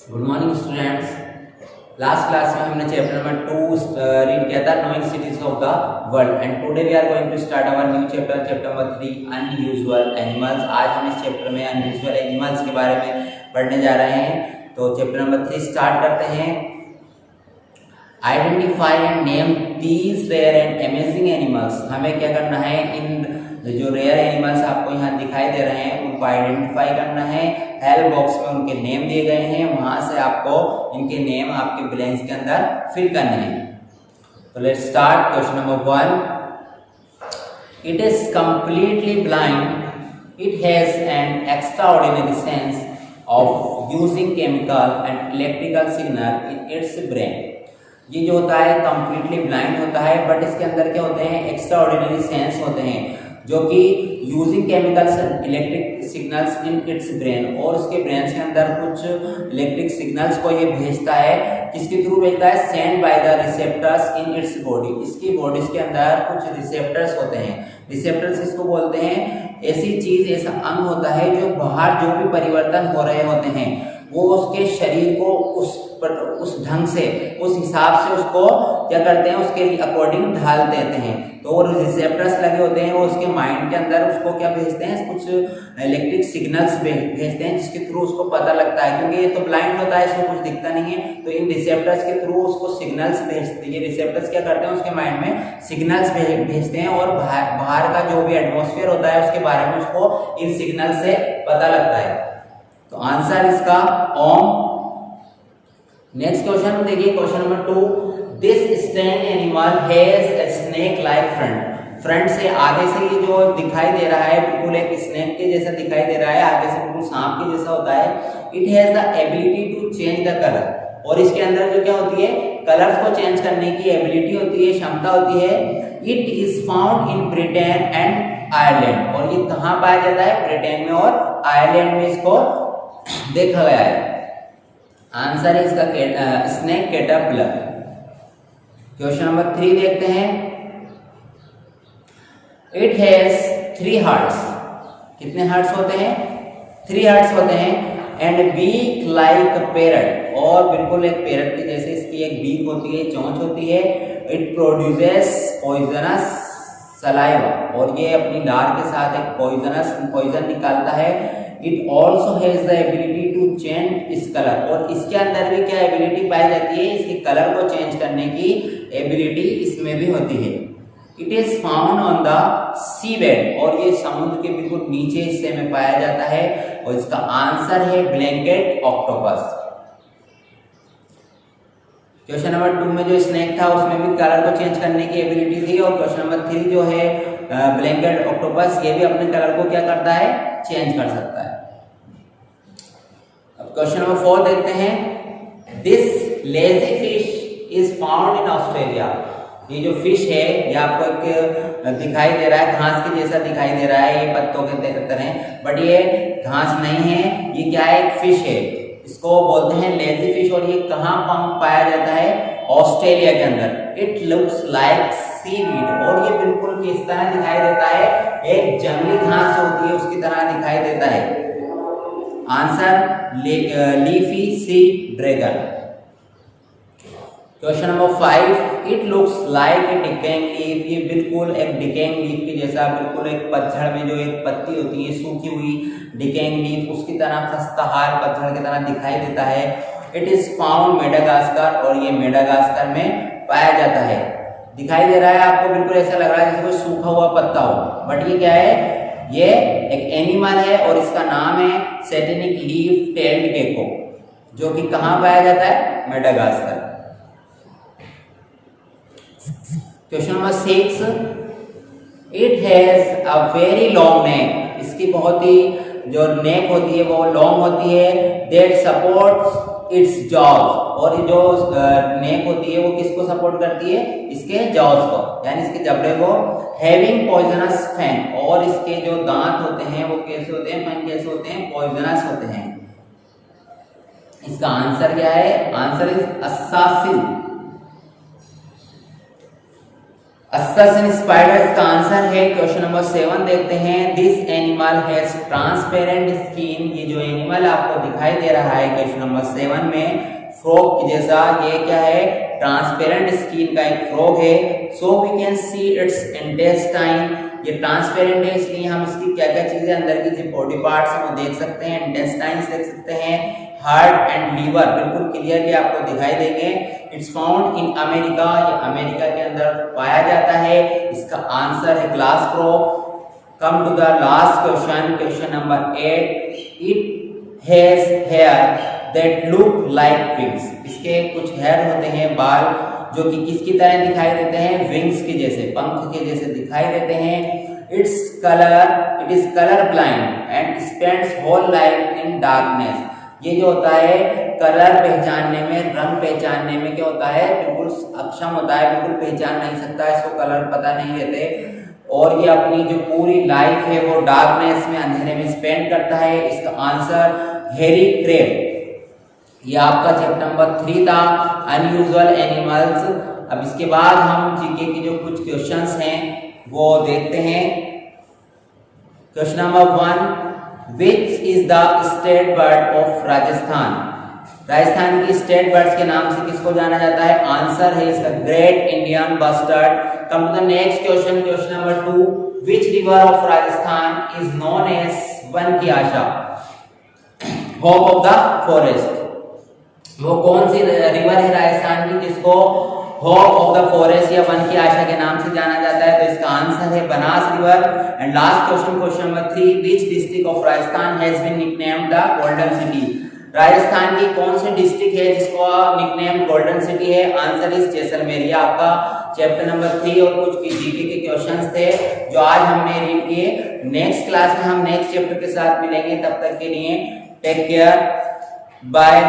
Good morning students. Last class में हमने chapter number 2 read किया था, knowing cities of the world, and today we are going to start our new chapter, chapter number 3 unusual animals. आज हम इस chapter में unusual animals के बारे में पढ़ने जा रहे हैं। तो चैप्टर नंबर 3 स्टार्ट करते हैं। Identify and name these rare and amazing animals. हमें क्या करना है, इन जो रेयर एनिमल्स आपको यहाँ दिखाई दे रहे हैं उनको आइडेंटिफाई करना है। हेल्प बॉक्स में उनके नेम दिए गए हैं, वहां से आपको इनके नेम आपके ब्लैंक्स के अंदर फिल करने हैं। तो let's start. Question number 1, it is completely blind, it has an extraordinary sense of using chemical and electrical signal in its brain. ये जो होता है कंप्लीटली ब्लाइंड होता है, बट इसके अंदर क्या होते हैं, एक्स्ट्राऑर्डिनरी सेंस होते हैं, जो कि using chemicals electric signals in its brain, और उसके ब्रेन के अंदर कुछ इलेक्ट्रिक सिग्नल्स को ये भेजता है। किसके थ्रू भेजता है, send by the receptors in its body. इसकी बॉडीज के अंदर कुछ रिसेप्टर्स होते हैं। रिसेप्टर्स इसको बोलते हैं, ऐसी चीज, ऐसा अंग होता है जो बाहर जो भी परिवर्तन हो रहे होते हैं वो उसके शरीर को उस ढंग से, उस हिसाब से उसको क्या करते हैं, उसके अकॉर्डिंग ढाल देते हैं। तो वो रिसेप्टर्स लगे होते हैं, वो उसके माइंड के अंदर उसको क्या भेजते हैं, कुछ इलेक्ट्रिक सिग्नल्स भेजते हैं, जिसके थ्रू उसको पता लगता है। क्योंकि ये तो ब्लाइंड होता है, इसको कुछ दिखता नहीं है, तो इन रिसेप्टर्स के थ्रू उसको सिग्नल्स भेजते हैं। ये रिसेप्टर्स क्या करते हैं, उसके माइंड में सिग्नल्स भेजते हैं, और बाहर का जो भी एटमॉस्फेयर होता है उसके बारे में उसको इन सिग्नल से पता लगता है। तो आंसर इसका ओम। नेक्स्ट क्वेश्चन देखिए, question number 2, this stand animal has a snake like front. Front से, आगे से ये जो दिखाई दे रहा है बिल्कुल एक स्नेक के जैसा दिखाई दे रहा है, आगे से बिल्कुल सांप के जैसा होता है। It has the ability to change the colour, और इसके अंदर जो क्या होती है, कलर्स को चेंज करने की एबिलिटी होती है, क्षमता होती है। It is found in Britain and Ireland, और ये कहाँ पाया जाता है, ब्रिटेन में और आयरलैंड में इसको देखा गया है। आंसर है इसका स्नेक कैटरपिलर। क्वेश्चन नंबर 3 देखते हैं। It has 3 hearts. कितने हार्ट्स होते हैं, 3 हार्ट्स होते हैं। एंड बीक लाइक पैरट, और बिल्कुल एक पैरट के जैसे इसकी एक बीक होती है, चोंच होती है। इट प्रोड्यूसेस पॉइजनस सलाइवा, और ये अपनी लार के साथ एक पॉइजन निकालता है। It also has the ability to change its colour, और इसके अंदर भी क्या एबिलिटी पाई जाती है, इसके कलर को चेंज करने की एबिलिटी इसमें भी होती है। It is found on the sea bed, और ये समुद्र के बिल्कुल नीचे हिस्से में पाया जाता है, और इसका आंसर है ब्लैंकेट ऑक्टोपस। क्वेश्चन नंबर 2 में जो स्नेक था उसमें भी कलर को चेंज करने की एबिलिटी थी, और क्वेश्चन नंबर 3 जो है ब्लैंकेट ऑक्टोपस, ये भी अपने कलर को क्या करता है, चेंज कर सकता है। अब क्वेश्चन नंबर 4 देखते हैं। This lazy fish is found in Australia. ये जो फिश है ये आपको एक दिखाई दे रहा है, घास के जैसा दिखाई दे रहा है, ये पत्तों के तरह, बट ये घास नहीं है, ये क्या है, एक फिश है। इसको बोलते हैं लेजी फिश, और ये कहाँ पाया जाता है, ऑस्ट्रेलिया के अंदर। इट लुक्स लाइक सीवीड, और ये बिल्कुल किस तरह दिखाई देता है, एक जंगली घास होती है उसकी तरह दिखाई देता है। Answer leafy sea dragon. Question number 5, it looks like a decaying leaf. ये बिल्कुल एक डिकेइंग लीफ के जैसा, बिल्कुल एक पतझड़ में जो एक पत्ती होती है सूखी हुई डिकेइंग लीफ, उसकी तरह खस्ताहार पतझड़ की तरह दिखाई देता है। इट इज फाउंड मेडागास्कर, और ये मेडागास्कर में पाया जाता है। दिखाई दे रहा है आपको, बिल्कुल ऐसा लग रहा है जैसे कोई सूखा हुआ पत्ता हो, बट ये क्या है, ये एक एनिमल है, और इसका नाम है सेटेनिक लीफ टेल्ड गेको, जो कि कहाँ पाया जाता है, Madagascar. Question number 6, it has a very long neck. इसकी बहुत ही जो नेक होती है वो लॉन्ग होती है। दैट सपोर्ट्स इट्स जॉज, और ये जो नेक होती है वो किसको सपोर्ट करती है, इसके जॉज को, यानी इसके जबड़े को। हैविंग पॉइजनस फैंग, और इसके जो दांत होते हैं वो कैसे होते हैं, फैंग कैसे होते हैं, पॉइजनस होते हैं। इसका आंसर क्या है, आंसर इज अस्सासिन। असरसन स्पाइडर का आंसर है क्वेश्चन नंबर 7 देखते हैं। This animal has transparent skin. ये जो एनिमल आपको दिखाई दे रहा है क्वेश्चन नंबर 7 में फ्रॉग की जैसा, ये क्या है? ट्रांसपेरेंट स्किन का एक फ्रॉग है। So we can see its intestine. ये ट्रांसपेरेंट है इसलिए हम इसकी क्या क्या चीजें अंदर की जो बॉडी पार्ट्स हैं वो देख सकते हैं। इंटेस्टाइन्स देख सकते हैं, हार्ट एंड लीवर बिल्कुल क्लियरली आपको दिखाई देंगे। It's found in America. ये अमेरिका के अंदर पाया जाता है। इसका आंसर है glass frog. Come to the last question, question number 8। It has hair that look like wings. इसके कुछ हेयर होते हैं, बाल, जो कि किसकी तरह दिखाई देते हैं? विंग्स के जैसे, पंख के जैसे दिखाई देते हैं। It is colour blind and spends whole life in darkness. ये जो होता है कलर पहचानने में, रंग पहचानने में क्या होता है? बिल्कुल अक्षम होता है, बिल्कुल पहचान नहीं सकता है, इसको कलर पता नहीं रहते और ये अपनी जो पूरी लाइफ है वो डार्कनेस में, अंधेरे में स्पेंड करता है। इसका आंसर हेरी क्रेब। ये आपका चैप्टर नंबर 3 था, अनयूजुअल एनिमल्स। अब इसके बाद हम जीके के जो कुछ क्वेश्चंस हैं वो देखते हैं। Question number 1, which is the state bird of Rajasthan? Rajasthan की स्टेट बर्ड्स के नाम से किसको जाना जाता है? आंसर है इसका great Indian bustard. Come to the next question, question number 2, which river of Rajasthan is known as वन की आशा, होप ऑफ द फॉरेस्ट? वो कौन सी रिवर है राजस्थान की जिसको होप ऑफ द फॉरेस्ट या वन की आशा के नाम से जाना जाता है? तो इसका आंसर है Banas river. And last question, question number 3, which district of Rajasthan has been nicknamed the golden city? Rajasthan की कौन सी डिस्ट्रिक्ट है जिसको निकनेम गोल्डन सिटी है? Answer is Jaisalmer. ये आपका चैप्टर नंबर 3 और कुछ जीके के क्वेश्चंस थे जो आज हमने रीड किए। नेक्स्ट क्लास में हम नेक्स्ट चैप्टर के साथ मिलेंगे, तब तक के लिए टेक केयर, बाय।